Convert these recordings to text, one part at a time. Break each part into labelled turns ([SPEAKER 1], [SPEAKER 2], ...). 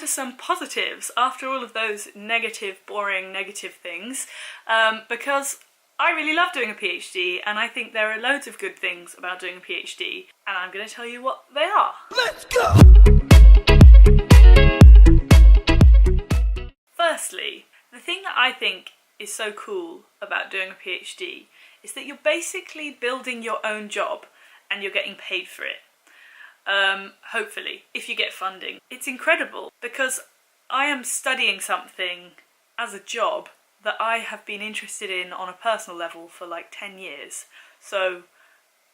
[SPEAKER 1] to some positives after all of those negative, boring, negative things, because I really love doing a PhD, and I think there are loads of good things about doing a PhD, and I'm going to tell you what they are. Let's go! Firstly, the thing that I think is so cool about doing a PhD is that you're basically building your own job and you're getting paid for it. Hopefully, if you get funding. It's incredible because I am studying something as a job that I have been interested in on a personal level for like 10 years. So,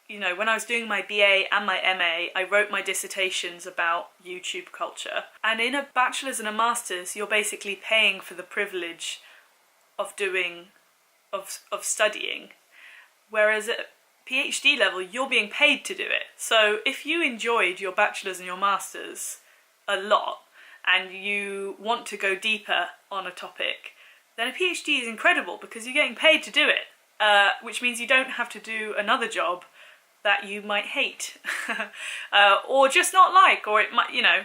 [SPEAKER 1] you know, when I was doing my BA and my MA, I wrote my dissertations about YouTube culture. And in a bachelor's and a master's, you're basically paying for the privilege of studying. Whereas at PhD level, you're being paid to do it. So if you enjoyed your bachelor's and your master's a lot, and you want to go deeper on a topic, then a PhD is incredible because you're getting paid to do it, which means you don't have to do another job that you might hate or just not like, or it might, you know.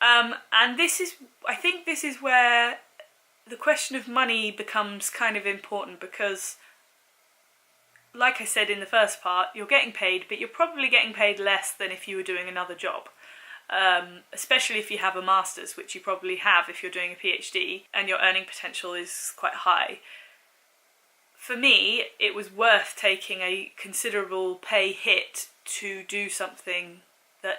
[SPEAKER 1] And this is, I think this is where the question of money becomes kind of important, because like I said in the first part, you're getting paid, but you're probably getting paid less than if you were doing another job. Especially if you have a master's, which you probably have if you're doing a PhD, and your earning potential is quite high. For me, it was worth taking a considerable pay hit to do something that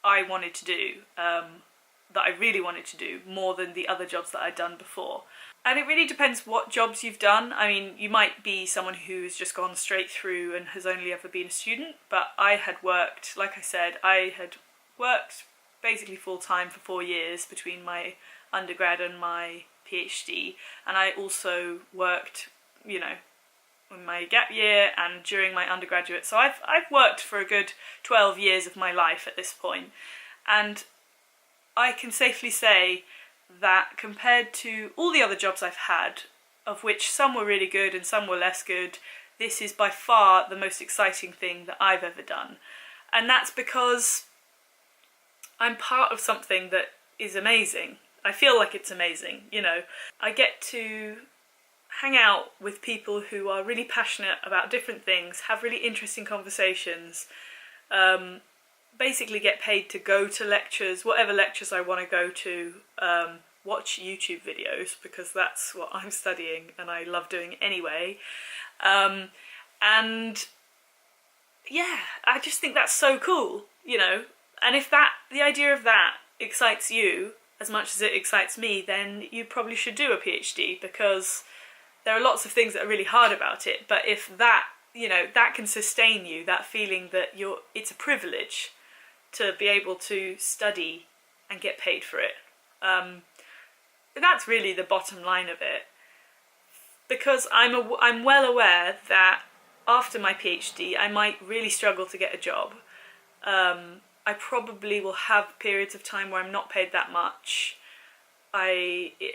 [SPEAKER 1] I wanted to do, that I really wanted to do, more than the other jobs that I'd done before. And it really depends what jobs you've done. I mean, you might be someone who's just gone straight through and has only ever been a student, but I had worked, like I said, I had worked basically full-time for 4 years between my undergrad and my PhD, and I also worked, you know, in my gap year and during my undergraduate, so I've worked for a good 12 years of my life at this point, and I can safely say that compared to all the other jobs I've had, of which some were really good and some were less good, this is by far the most exciting thing that I've ever done. And that's because I'm part of something that is amazing. I feel like it's amazing, you know. I get to hang out with people who are really passionate about different things, have really interesting conversations, basically get paid to go to lectures, whatever lectures I want to go to, watch YouTube videos, because that's what I'm studying and I love doing anyway. And yeah, I just think that's so cool, you know. And if the idea of that excites you as much as it excites me, then you probably should do a PhD, because there are lots of things that are really hard about it. But if that, you know, that can sustain you, that feeling that it's a privilege to be able to study and get paid for it. That's really the bottom line of it. Because I'm well aware that after my PhD, I might really struggle to get a job. I probably will have periods of time where I'm not paid that much.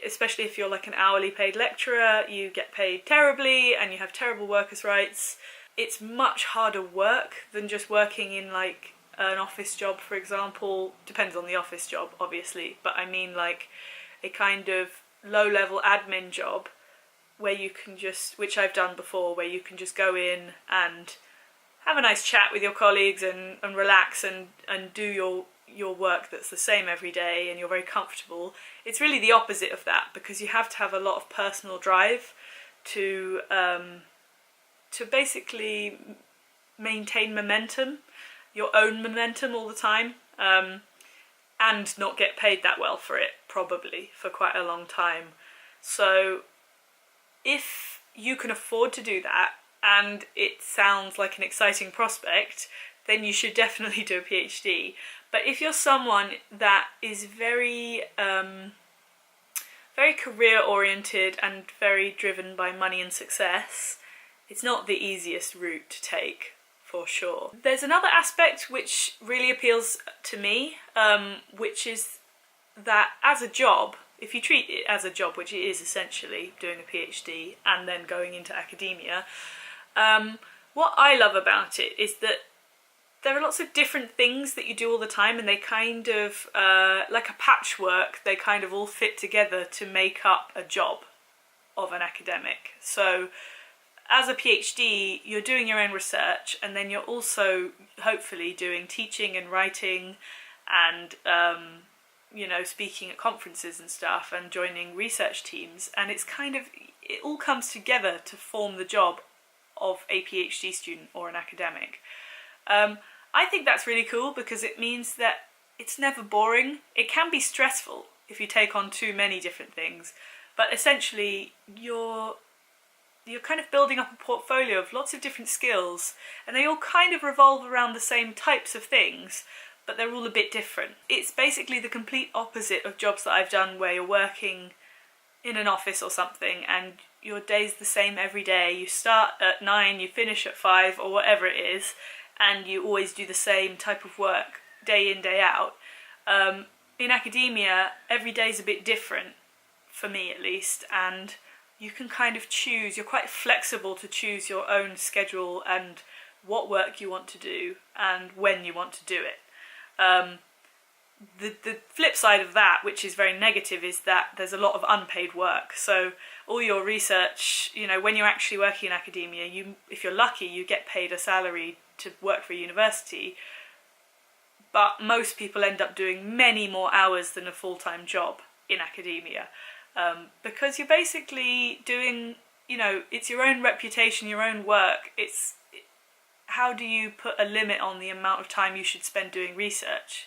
[SPEAKER 1] Especially if you're like an hourly paid lecturer, you get paid terribly and you have terrible workers' rights. It's much harder work than just working in like an office job, for example. Depends on the office job, obviously, but I mean like a kind of low-level admin job where you can just, which I've done before, where you can just go in and have a nice chat with your colleagues and relax and do your work that's the same every day, and you're very comfortable. It's really the opposite of that, because you have to have a lot of personal drive to basically maintain momentum, your own momentum all the time, and not get paid that well for it, probably, for quite a long time. So if you can afford to do that, and it sounds like an exciting prospect, then you should definitely do a PhD. But if you're someone that is very career-oriented and very driven by money and success, it's not the easiest route to take, for sure. There's another aspect which really appeals to me, which is that as a job, if you treat it as a job, which it is essentially, doing a PhD and then going into academia, what I love about it is that there are lots of different things that you do all the time, and they kind of, like a patchwork, they kind of all fit together to make up a job of an academic. So as a PhD, you're doing your own research, and then you're also hopefully doing teaching and writing and you know, speaking at conferences and stuff and joining research teams, and it's kind of, it all comes together to form the job of a PhD student or an academic. I think that's really cool because it means that it's never boring. It can be stressful if you take on too many different things, but essentially you're kind of building up a portfolio of lots of different skills, and they all kind of revolve around the same types of things, but they're all a bit different. It's basically the complete opposite of jobs that I've done where you're working in an office or something and your day's the same every day. You start at 9, you finish at 5 or whatever it is, and you always do the same type of work day in, day out. In academia, every day's a bit different, for me at least, and you can kind of choose, you're quite flexible to choose your own schedule and what work you want to do and when you want to do it. The flip side of that, which is very negative, is that there's a lot of unpaid work. So all your research, you know, when you're actually working in academia, if you're lucky, you get paid a salary to work for a university, but most people end up doing many more hours than a full-time job in academia, because you're basically doing, you know, it's your own reputation, your own work. How do you put a limit on the amount of time you should spend doing research?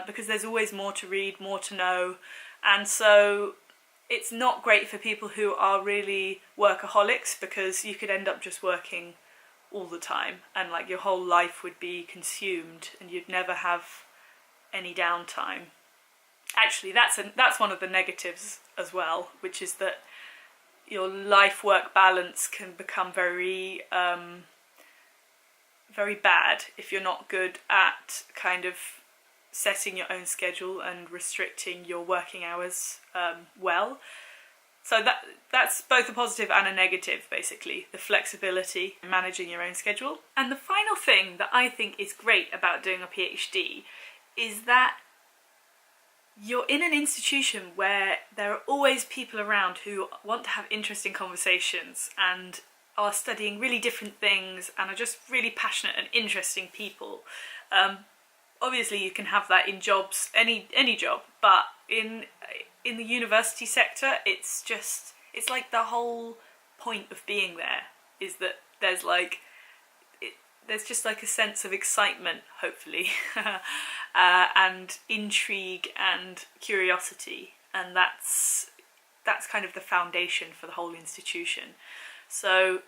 [SPEAKER 1] Because there's always more to read, more to know, and so it's not great for people who are really workaholics, because you could end up just working all the time and like your whole life would be consumed and you'd never have any downtime. Actually, that's one of the negatives as well, which is that your life-work balance can become very very bad if you're not good at kind of setting your own schedule and restricting your working hours well. So that's both a positive and a negative, basically, the flexibility in managing your own schedule. And the final thing that I think is great about doing a PhD is that you're in an institution where there are always people around who want to have interesting conversations and are studying really different things and are just really passionate and interesting people. Obviously you can have that in jobs, any job, but in the university sector, it's like the whole point of being there is that there's just like a sense of excitement, hopefully, and intrigue and curiosity, and that's kind of the foundation for the whole institution. So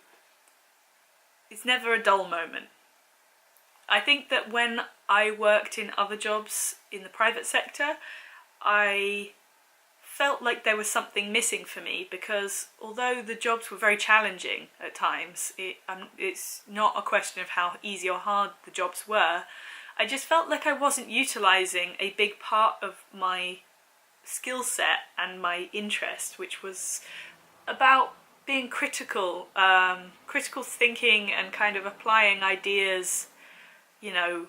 [SPEAKER 1] it's never a dull moment. I think that when I worked in other jobs in the private sector, I felt like there was something missing for me, because although the jobs were very challenging at times, it's not a question of how easy or hard the jobs were, I just felt like I wasn't utilising a big part of my skill set and my interest, which was about being critical, critical thinking and kind of applying ideas, you know,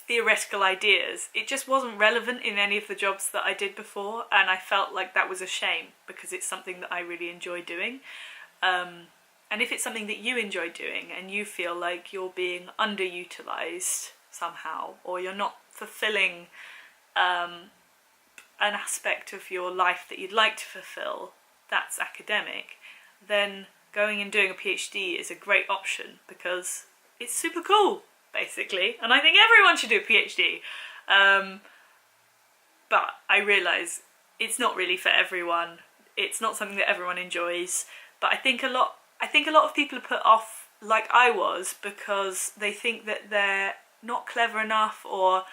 [SPEAKER 1] theoretical ideas. It just wasn't relevant in any of the jobs that I did before, and I felt like that was a shame because it's something that I really enjoy doing. And if it's something that you enjoy doing and you feel like you're being underutilised somehow, or you're not fulfilling an aspect of your life that you'd like to fulfil, that's academic, then going and doing a PhD is a great option because it's super cool, basically, and I think everyone should do a PhD. But I realise it's not really for everyone. It's not something that everyone enjoys. But I think a lot of people are put off, like I was, because they think that they're not clever enough, or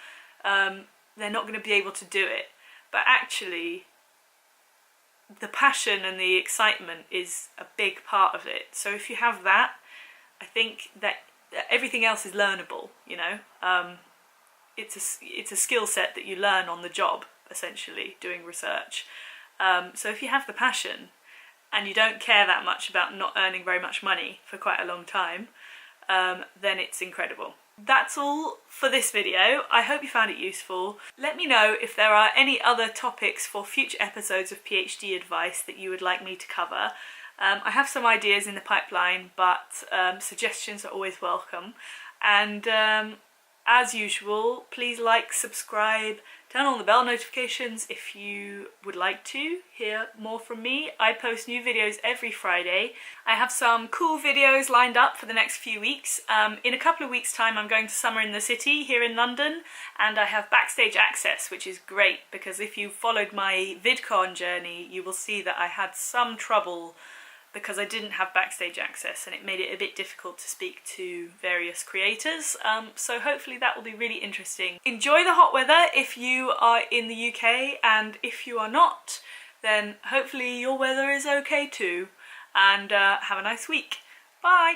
[SPEAKER 1] they're not going to be able to do it. But actually, the passion and the excitement is a big part of it. So if you have that, I think that everything else is learnable, you know. It's a skill set that you learn on the job, essentially, doing research. So if you have the passion and you don't care that much about not earning very much money for quite a long time, then it's incredible. That's all for this video. I hope you found it useful. Let me know if there are any other topics for future episodes of PhD advice that you would like me to cover. I have some ideas in the pipeline, but suggestions are always welcome. And as usual, please like, subscribe, turn on the bell notifications if you would like to hear more from me. I post new videos every Friday. I have some cool videos lined up for the next few weeks. In a couple of weeks' time, I'm going to Summer in the City here in London, and I have backstage access, which is great because if you followed my VidCon journey, you will see that I had some trouble because I didn't have backstage access and it made it a bit difficult to speak to various creators. So hopefully that will be really interesting. Enjoy the hot weather if you are in the UK, and if you are not, then hopefully your weather is okay too. And have a nice week. Bye!